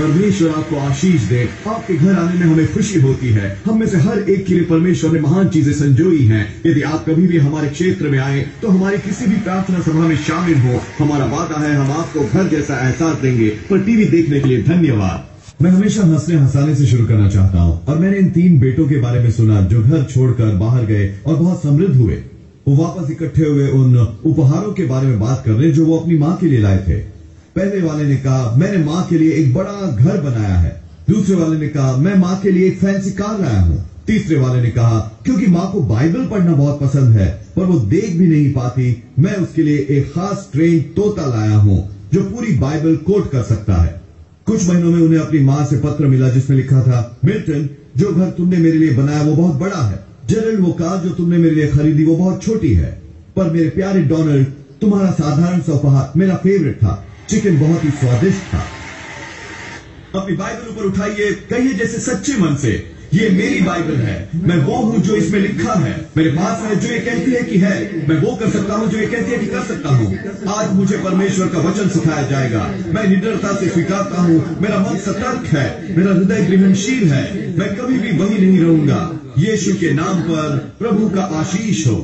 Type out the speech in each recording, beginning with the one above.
परमेश्वर आपको आशीष दे। आपके घर आने में हमें खुशी होती है। हम में से हर एक के लिए परमेश्वर ने महान चीजें संजोई हैं। यदि आप कभी भी हमारे क्षेत्र में आए तो हमारी किसी भी प्रार्थना सभा में शामिल हो। हमारा वादा है हम आपको घर जैसा एहसास देंगे। पर टीवी देखने के लिए धन्यवाद। मैं हमेशा हंसने हंसाने से शुरू करना चाहता हूँ और मैंने इन 3 बेटों के बारे में सुना जो घर छोड़कर बाहर गए और बहुत समृद्ध हुए। वो वापस इकट्ठे हुए उन उपहारों के बारे में बात कर रहे जो वो अपनी माँ के लिए लाए थे। पहले वाले ने कहा मैंने माँ के लिए एक बड़ा घर बनाया है। दूसरे वाले ने कहा मैं माँ के लिए एक फैंसी कार लाया हूँ। तीसरे वाले ने कहा क्योंकि माँ को बाइबल पढ़ना बहुत पसंद है पर वो देख भी नहीं पाती, मैं उसके लिए एक खास ट्रेन तोता लाया हूँ जो पूरी बाइबल कोट कर सकता है। कुछ महीनों में उन्हें अपनी माँ से पत्र मिला जिसमें लिखा था, मिल्टन जो घर तुमने मेरे लिए बनाया वो बहुत बड़ा है। जेरल्ड वो कार जो तुमने मेरे लिए खरीदी वो बहुत छोटी है। पर मेरे प्यारे डोनाल्ड तुम्हारा साधारण सा उपहार मेरा फेवरेट था। चिकन बहुत ही स्वादिष्ट था। अपनी बाइबल ऊपर उठाइए, कहिए जैसे सच्चे मन से, ये मेरी बाइबल है। मैं वो हूँ जो इसमें लिखा है। मेरे पास है जो ये कहती है कि है। मैं वो कर सकता हूँ जो ये कहती है कि कर सकता हूँ। आज मुझे परमेश्वर का वचन सिखाया जाएगा। मैं निडरता से स्वीकारता हूँ। मेरा मन सतर्क है। मेरा हृदय ग्रहणशील है। मैं कभी भी वही नहीं रहूंगा। यीशु के नाम पर प्रभु का आशीष हो।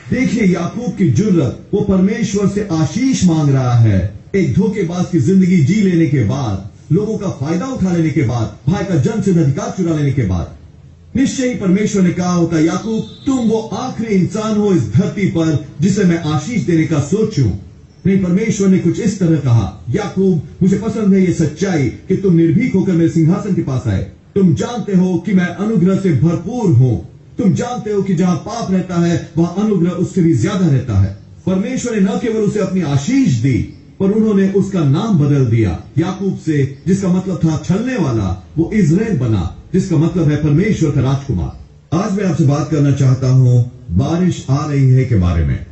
देखिए याकूब की जुर्रत, वो परमेश्वर से आशीष मांग रहा है। एक धोखेबाज की जिंदगी जी लेने के बाद, लोगों का फायदा उठा लेने के बाद, भाई का जन्मसिद्ध अधिकार चुरा लेने के बाद, निश्चय ही परमेश्वर ने कहा होता, याकूब तुम वो आखिरी इंसान हो इस धरती पर जिसे मैं आशीष देने का सोचूं। नहीं, परमेश्वर ने कुछ इस तरह कहा, याकूब मुझे पसंद है ये सच्चाई कि तुम निर्भीक होकर मेरे सिंहासन के पास आए। तुम जानते हो कि मैं अनुग्रह से भरपूर हूं। तुम जानते हो कि जहां पाप रहता है वहां अनुग्रह उससे भी ज्यादा रहता है। परमेश्वर ने न केवल उसे अपनी आशीष दी पर उन्होंने उसका नाम बदल दिया। याकूब से जिसका मतलब था छलने वाला, वो इज़राइल बना जिसका मतलब है परमेश्वर का राजकुमार। आज मैं आपसे बात करना चाहता हूं बारिश आ रही है के बारे में।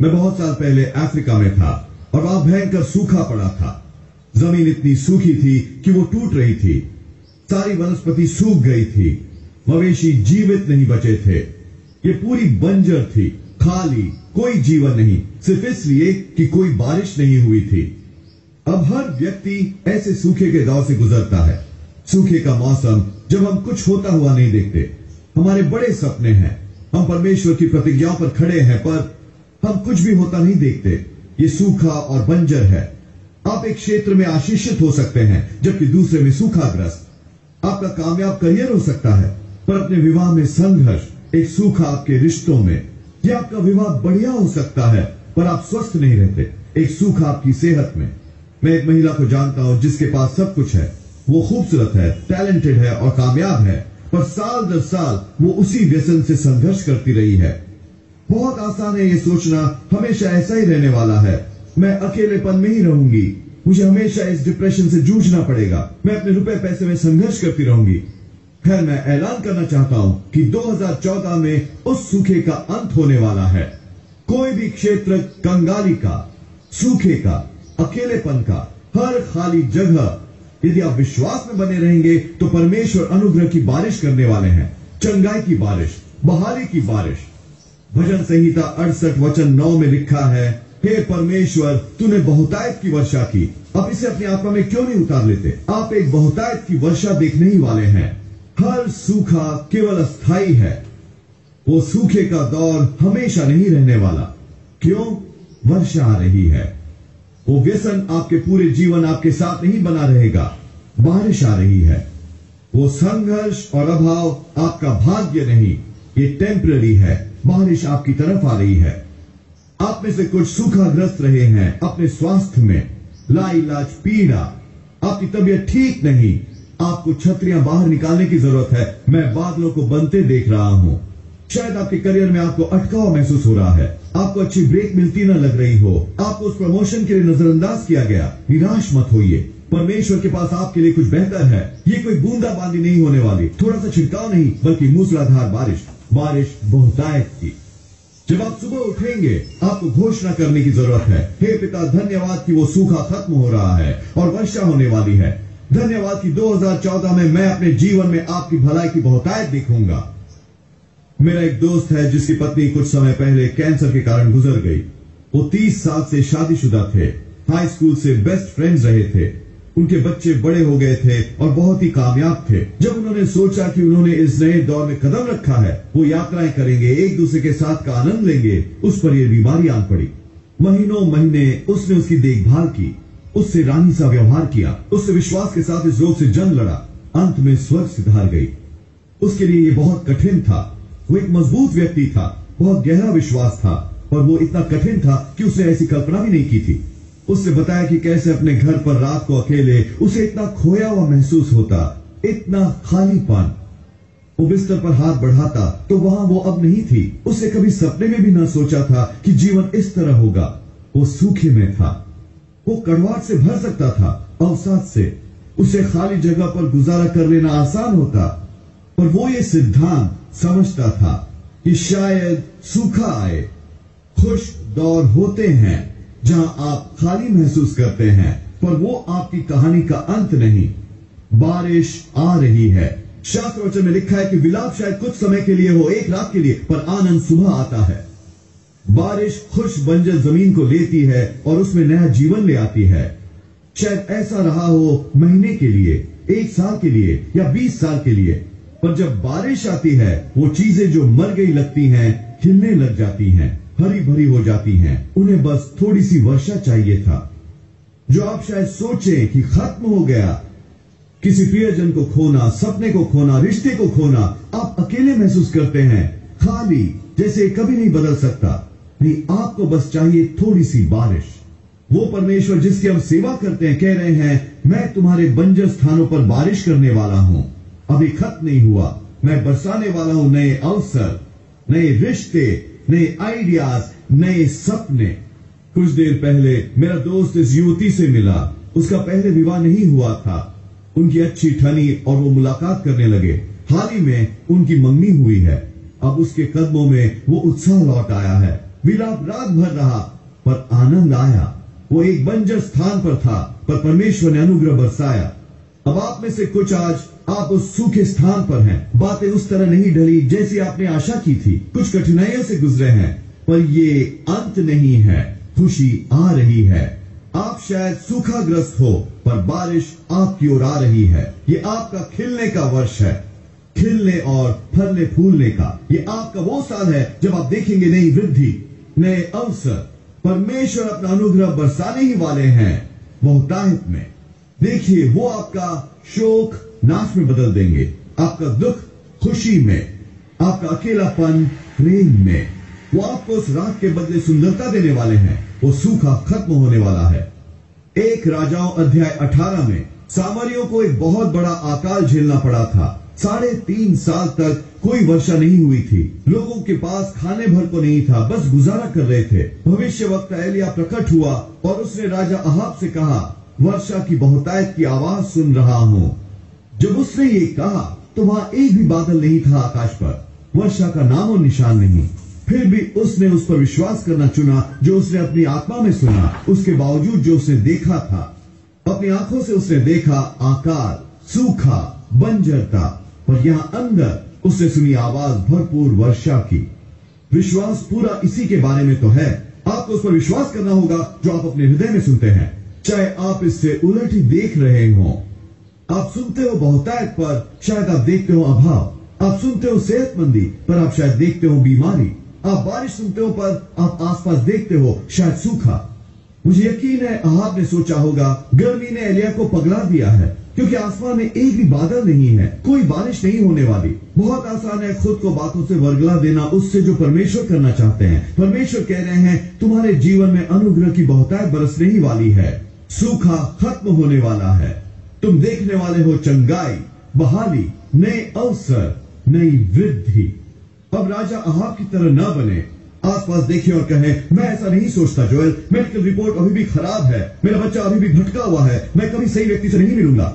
मैं बहुत साल पहले अफ्रीका में था और वहां भयंकर सूखा पड़ा था। जमीन इतनी सूखी थी कि वो टूट रही थी। सारी वनस्पति सूख गई थी। मवेशी जीवित नहीं बचे थे। ये पूरी बंजर थी, खाली, कोई जीवन नहीं, सिर्फ इसलिए कि कोई बारिश नहीं हुई थी। अब हर व्यक्ति ऐसे सूखे के दौर से गुजरता है। सूखे का मौसम जब हम कुछ होता हुआ नहीं देखते। हमारे बड़े सपने हैं, हम परमेश्वर की प्रतिज्ञाओं पर खड़े हैं पर हम कुछ भी होता नहीं देखते। ये सूखा और बंजर है। आप एक क्षेत्र में आशीषित हो सकते हैं जबकि दूसरे में सूखाग्रस्त। आपका कामयाब करियर हो सकता है पर अपने विवाह में संघर्ष, एक सूखा आपके रिश्तों में। या आपका विवाह बढ़िया हो सकता है पर आप स्वस्थ नहीं रहते। एक सूखा आपकी सेहत में। मैं एक महिला को जानता हूं जिसके पास सब कुछ है। वो खूबसूरत है, टैलेंटेड है और कामयाब है पर साल दर साल वो उसी व्यसन से संघर्ष करती रही है। बहुत आसान है ये सोचना हमेशा ऐसा ही रहने वाला है। मैं अकेलेपन में ही रहूंगी। मुझे हमेशा इस डिप्रेशन से जूझना पड़ेगा। मैं अपने रुपए पैसे में संघर्ष करती रहूंगी। खैर, मैं ऐलान करना चाहता हूं कि 2014 में उस सूखे का अंत होने वाला है। कोई भी क्षेत्र कंगाली का, सूखे का, अकेलेपन का, हर खाली जगह, यदि आप विश्वास में बने रहेंगे तो परमेश्वर अनुग्रह की बारिश करने वाले हैं। चंगाई की बारिश, बहाली की बारिश। भजन संहिता 68 वचन 9 में लिखा है, हे परमेश्वर तूने बहुतायत की वर्षा की। आप इसे अपनी आत्मा में क्यों नहीं उतार लेते? आप एक बहुतायत की वर्षा देखने ही वाले हैं। हर सूखा केवल अस्थाई है। वो सूखे का दौर हमेशा नहीं रहने वाला। क्यों? वर्षा आ रही है। वो व्यसन आपके पूरे जीवन आपके साथ नहीं बना रहेगा। बारिश आ रही है। वो संघर्ष और अभाव आपका भाग्य नहीं, ये टेम्पररी है। बारिश आपकी तरफ आ रही है। आप में से कुछ सूखाग्रस्त रहे हैं अपने स्वास्थ्य में, लाइलाज पीड़ा, आपकी तबीयत ठीक नहीं, आपको छतरियां बाहर निकालने की जरूरत है। मैं बादलों को बनते देख रहा हूं। शायद आपके करियर में आपको अटकाव महसूस हो रहा है। आपको अच्छी ब्रेक मिलती न लग रही हो। आपको उस प्रमोशन के लिए नजरअंदाज किया गया। निराश मत होइए। परमेश्वर के पास आपके लिए कुछ बेहतर है। ये कोई बूंदाबांदी नहीं होने वाली, थोड़ा सा छिड़काव नहीं बल्कि मूसलाधार बारिश। बारिश बहुतायत की। जब आप सुबह उठेंगे आपको घोषणा करने की जरूरत है, हे पिता धन्यवाद कि वो सूखा खत्म हो रहा है और वर्षा होने वाली है। धन्यवाद कि 2014 में मैं अपने जीवन में आपकी भलाई की बहुतायत देखूंगा। मेरा एक दोस्त है जिसकी पत्नी कुछ समय पहले कैंसर के कारण गुजर गई। वो 30 साल से शादीशुदा थे। हाई स्कूल से बेस्ट फ्रेंड्स रहे थे। उनके बच्चे बड़े हो गए थे और बहुत ही कामयाब थे। जब उन्होंने सोचा कि उन्होंने इस नए दौर में कदम रखा है, वो यात्राएं करेंगे, एक दूसरे के साथ का आनंद लेंगे, उस पर यह बीमारी आन पड़ी। महीनों महीने उसने उसकी देखभाल की, उससे रानी सा व्यवहार किया, उससे विश्वास के साथ इस रोग से जंग लड़ा। अंत में स्वर्ग से हार गई। उसके लिए ये बहुत कठिन था। वो एक मजबूत व्यक्ति था, बहुत गहरा विश्वास था, और वो इतना कठिन था कि उसने ऐसी कल्पना भी नहीं की थी। उसने बताया कि कैसे अपने घर पर रात को अकेले उसे इतना खोया हुआ महसूस होता, इतना खालीपन। वो बिस्तर पर हाथ बढ़ाता तो वहां वो अब नहीं थी। उसने कभी सपने में भी ना सोचा था कि जीवन इस तरह होगा। वो सूखे में था, वो कड़वाहट से भर सकता था, अवसाद से। उसे खाली जगह पर गुजारा कर लेना आसान होता, पर वो ये सिद्धांत समझता था कि शायद सूखा आए। खुश दौर होते हैं जहां आप खाली महसूस करते हैं, पर वो आपकी कहानी का अंत नहीं। बारिश आ रही है। शास्त्र वचन में लिखा है कि विलाप शायद कुछ समय के लिए हो, एक रात के लिए, पर आनंद सुबह आता है। बारिश खुश बंजर जमीन को लेती है और उसमें नया जीवन ले आती है। शायद ऐसा रहा हो महीने के लिए, एक साल के लिए या 20 साल के लिए, पर जब बारिश आती है वो चीजें जो मर गई लगती हैं खिलने लग जाती हैं, हरी भरी हो जाती हैं। उन्हें बस थोड़ी सी वर्षा चाहिए था। जो आप शायद सोचें कि खत्म हो गया, किसी प्रियजन को खोना, सपने को खोना, रिश्ते को खोना, आप अकेले महसूस करते हैं, खाली, जैसे कभी नहीं बदल सकता। नहीं, आपको बस चाहिए थोड़ी सी बारिश। वो परमेश्वर जिसकी हम सेवा करते हैं कह रहे हैं, मैं तुम्हारे बंजर स्थानों पर बारिश करने वाला हूं। अभी खत्म नहीं हुआ, मैं बरसाने वाला हूं नए अवसर, नए रिश्ते, नए आइडियाज, नए सपने। कुछ देर पहले मेरा दोस्त इस युवती से मिला। उसका पहले विवाह नहीं हुआ था। उनकी अच्छी ठनी और वो मुलाकात करने लगे। हाल ही में उनकी मंगनी हुई है। अब उसके कदमों में वो उत्साह लौट आया है। विलाप रात भर रहा, पर आनंद आया। वो एक बंजर स्थान पर था, पर परमेश्वर ने अनुग्रह बरसाया। अब आप में से कुछ आज आप उस सूखे स्थान पर हैं। बातें उस तरह नहीं ढली जैसी आपने आशा की थी। कुछ कठिनाइयों से गुजरे हैं, पर ये अंत नहीं है। खुशी आ रही है। आप शायद सूखाग्रस्त हो, पर बारिश आपकी ओर आ रही है। ये आपका खिलने का वर्ष है, खिलने और फलने फूलने का। ये आपका वो साल है जब आप देखेंगे नई वृद्धि, नए अवसर। परमेश्वर अपना अनुग्रह बरसाने ही वाले हैं बहुतायत में। देखिए, वो आपका शोक नाश में बदल देंगे, आपका दुख खुशी में, आपका अकेलापन प्रेम में। वो आपको उस रात के बदले सुंदरता देने वाले हैं। वो सूखा खत्म होने वाला है। एक राजाओं अध्याय 18 में सामरियों को एक बहुत बड़ा अकाल झेलना पड़ा था। 3.5 साल तक कोई वर्षा नहीं हुई थी। लोगों के पास खाने भर को नहीं था, बस गुजारा कर रहे थे। भविष्यवक्ता एलिया प्रकट हुआ और उसने राजा अहाब से कहा, वर्षा की बहुतायत की आवाज सुन रहा हूं। जब उसने ये कहा तो वहां एक भी बादल नहीं था आकाश पर, वर्षा का नामो निशान नहीं। फिर भी उसने उस पर विश्वास करना चुना जो उसने अपनी आत्मा में सुना। उसके बावजूद जो उसने देखा था, अपनी आंखों से उसने देखा आकार, सूखा, बंजरता, पर यहां अंदर उसने सुनी आवाज भरपूर वर्षा की। विश्वास पूरा इसी के बारे में तो है। आपको उस पर विश्वास करना होगा जो आप अपने हृदय में सुनते हैं, चाहे आप इससे उलट ही देख रहे हों। आप सुनते हो बहुतायत, पर शायद आप देखते हो अभाव। आप सुनते हो सेहतमंदी, पर आप शायद देखते हो बीमारी। आप बारिश सुनते हो, पर आप आसपास देखते हो शायद सूखा। मुझे यकीन है अहाब ने सोचा होगा, गर्मी ने एलिया को पगला दिया है, क्योंकि आसमान में एक भी बादल नहीं है, कोई बारिश नहीं होने वाली। बहुत आसान है खुद को बातों से वर्गला देना उससे जो परमेश्वर करना चाहते हैं। परमेश्वर कह रहे हैं, तुम्हारे जीवन में अनुग्रह की बहुतायत बरसने ही वाली है। सूखा खत्म होने वाला है। तुम देखने वाले हो चंगाई, बहाली, नए अवसर, नई वृद्धि। अब राजा अहाब की तरह न बने। आसपास देखें और कहें, मैं ऐसा नहीं सोचता जोएल, मेडिकल रिपोर्ट अभी भी खराब है, मेरा बच्चा अभी भी भटका हुआ है, मैं कभी सही व्यक्ति से नहीं मिलूंगा।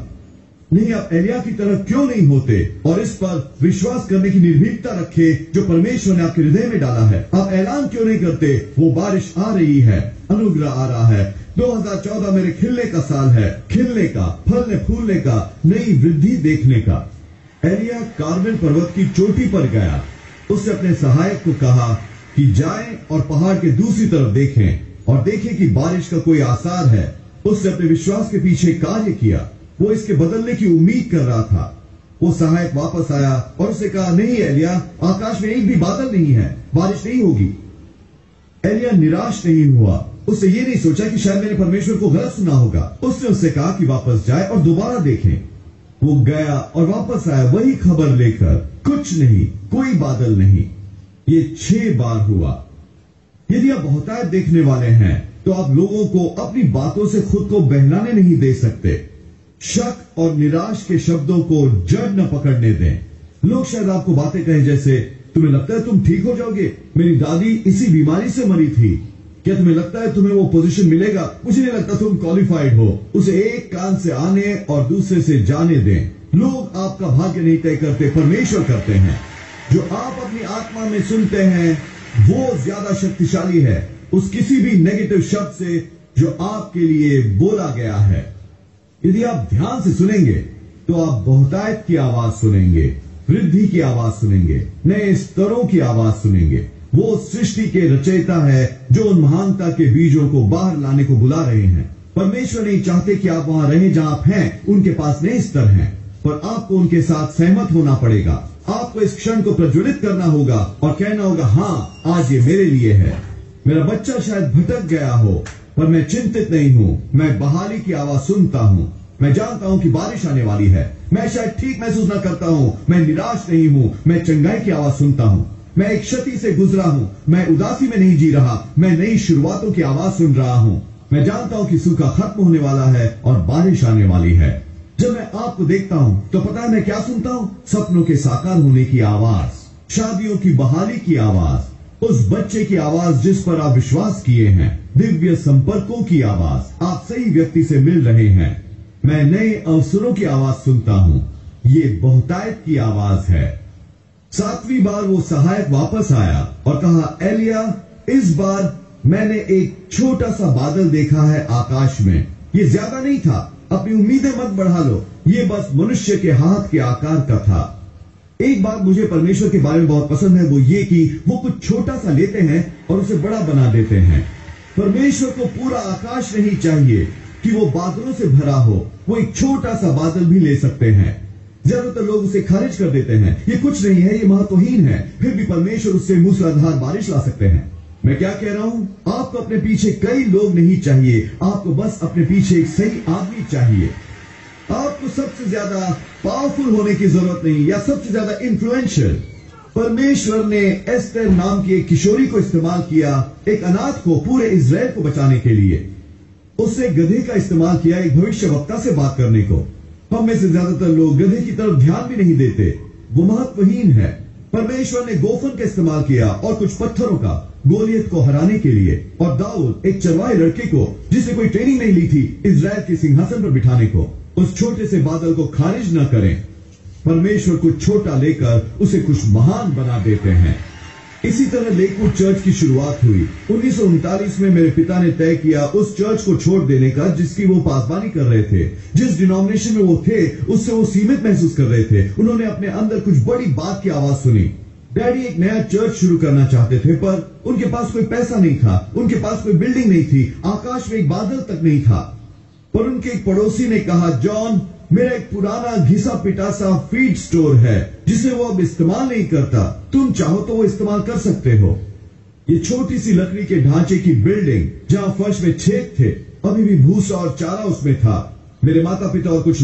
नहीं, आप एलिया की तरह क्यों नहीं होते और इस पर विश्वास करने की निर्भीकता रखे जो परमेश्वर ने आपके हृदय में डाला है। आप ऐलान क्यों नहीं करते, वो बारिश आ रही है, अनुग्रह आ रहा है। 2014 मेरे खिलने का साल है, खिलने का, फलने फूलने का, नई वृद्धि देखने का। एलिया कार्मेल पर्वत की चोटी पर गया। उसने अपने सहायक को कहा कि जाएं और पहाड़ के दूसरी तरफ देखें और देखें कि बारिश का कोई आसार है। उसने अपने विश्वास के पीछे कार्य किया। वो इसके बदलने की उम्मीद कर रहा था। वो सहायक वापस आया और उसने कहा, नहीं एलिया, आकाश में एक भी बादल नहीं है, बारिश नहीं होगी। एलिया निराश नहीं हुआ। उसने ये नहीं सोचा कि शायद मैंने परमेश्वर को गलत सुना होगा। उसने उससे कहा कि वापस जाए और दोबारा देखें। वो गया और वापस आया वही खबर लेकर, कुछ नहीं, कोई बादल नहीं। ये 6 बार हुआ। यदि आप बहुतायत देखने वाले हैं तो आप लोगों को अपनी बातों से खुद को बहलाने नहीं दे सकते। शक और निराश के शब्दों को जड़ न पकड़ने दें। लोग शायद आपको बातें कहें जैसे, तुम्हें लगता है तुम ठीक हो जाओगे? मेरी दादी इसी बीमारी से मरी थी। क्या तुम्हें लगता है तुम्हें वो पोजीशन मिलेगा? मुझे नहीं लगता तुम क्वालिफाइड हो। उसे एक कान से आने और दूसरे से जाने दें। लोग आपका भाग्य नहीं तय करते, परमेश्वर करते हैं। जो आप अपनी आत्मा में सुनते हैं वो ज्यादा शक्तिशाली है उस किसी भी नेगेटिव शब्द से जो आपके लिए बोला गया है। यदि आप ध्यान से सुनेंगे तो आप बहुतायत की आवाज सुनेंगे, वृद्धि की आवाज सुनेंगे, नए स्तरों की आवाज सुनेंगे। वो सृष्टि के रचयिता है जो उन महानता के बीजों को बाहर लाने को बुला रहे हैं। परमेश्वर नहीं चाहते कि आप वहां रहें जहां आप हैं। उनके पास नए स्तर हैं, पर आपको उनके साथ सहमत होना पड़ेगा। आपको इस क्षण को प्रज्वलित करना होगा और कहना होगा, हाँ, आज ये मेरे लिए है। मेरा बच्चा शायद भटक गया हो, पर मैं चिंतित नहीं हूं। मैं बहाली की आवाज सुनता हूं। मैं जानता हूं कि बारिश आने वाली है। मैं शायद ठीक महसूस न करता हूं, मैं निराश नहीं हूं। मैं चंगाई की आवाज सुनता हूं। मैं एक क्षति से गुजरा हूं। मैं उदासी में नहीं जी रहा। मैं नई शुरुआतों की आवाज सुन रहा हूं। मैं जानता हूं कि सूखा खत्म होने वाला है और बारिश आने वाली है। जब मैं आपको देखता हूं तो पता है मैं क्या सुनता हूं? सपनों के साकार होने की आवाज, शादियों की बहाली की आवाज, उस बच्चे की आवाज जिस पर आप विश्वास किए हैं, दिव्य संपर्कों की आवाज। आप सही व्यक्ति से मिल रहे हैं। मैं नए अवसरों की आवाज सुनता हूं। ये बहुतायत की आवाज है। 7वीं बार वो सहायक वापस आया और कहा, एलिया, इस बार मैंने एक छोटा सा बादल देखा है आकाश में। ये ज्यादा नहीं था। अपनी उम्मीदें मत बढ़ा लो। ये बस मनुष्य के हाथ के आकार का था। एक बात मुझे परमेश्वर के बारे में बहुत पसंद है, वो ये कि वो कुछ छोटा सा लेते हैं और उसे बड़ा बना देते हैं। परमेश्वर को पूरा आकाश नहीं चाहिए कि वो बादलों से भरा हो। वो एक छोटा सा बादल भी ले सकते हैं। ज्यादातर लोग उसे खारिज कर देते हैं। ये कुछ नहीं है, ये महत्वहीन है। फिर भी परमेश्वर उससे मूसलाधार बारिश ला सकते हैं। मैं क्या कह रहा हूं? आपको अपने पीछे कई लोग नहीं चाहिए। आपको बस अपने पीछे एक सही आदमी चाहिए। आपको सबसे ज्यादा पावरफुल होने की जरूरत नहीं या सबसे ज्यादा इन्फ्लुएंशियल। परमेश्वर ने एस्तर नाम की एक किशोरी को इस्तेमाल किया, एक अनाथ को पूरे इजराइल को बचाने के लिए। उसने गधे का इस्तेमाल किया एक भविष्यवक्ता से बात करने को। हम में से ज्यादातर लोग गधे की तरफ ध्यान भी नहीं देते। वो महत्वहीन है। परमेश्वर ने गोफन का इस्तेमाल किया और कुछ पत्थरों का गोलियत को हराने के लिए, और दाऊद एक चरवाहे लड़के को जिसने कोई ट्रेनिंग नहीं ली थी इजराइल के सिंहासन पर बिठाने को। उस छोटे से बादल को खारिज न करें। परमेश्वर कुछ छोटा लेकर उसे कुछ महान बना देते हैं। इसी तरह लेकवुड चर्च की शुरुआत हुई। 1939 में मेरे पिता ने तय किया उस चर्च को छोड़ देने का जिसकी वो पासबानी कर रहे थे। जिस डिनोमिनेशन में वो थे उससे वो सीमित महसूस कर रहे थे। उन्होंने अपने अंदर कुछ बड़ी बात की आवाज सुनी। डैडी एक नया चर्च शुरू करना चाहते थे, पर उनके पास कोई पैसा नहीं था। उनके पास कोई बिल्डिंग नहीं थी। आकाश में एक बादल तक नहीं था। पर उनके एक पड़ोसी ने कहा, जॉन, मेरा एक पुराना घिसा पिटा सा फीड स्टोर है जिसे वो अब इस्तेमाल नहीं करता। तुम चाहो तो वो इस्तेमाल कर सकते हो। ये छोटी सी लकड़ी के ढांचे की बिल्डिंग जहां फर्श में छेद थे, अभी भी भूसा और चारा उसमें था। मेरे माता पिता और कुछ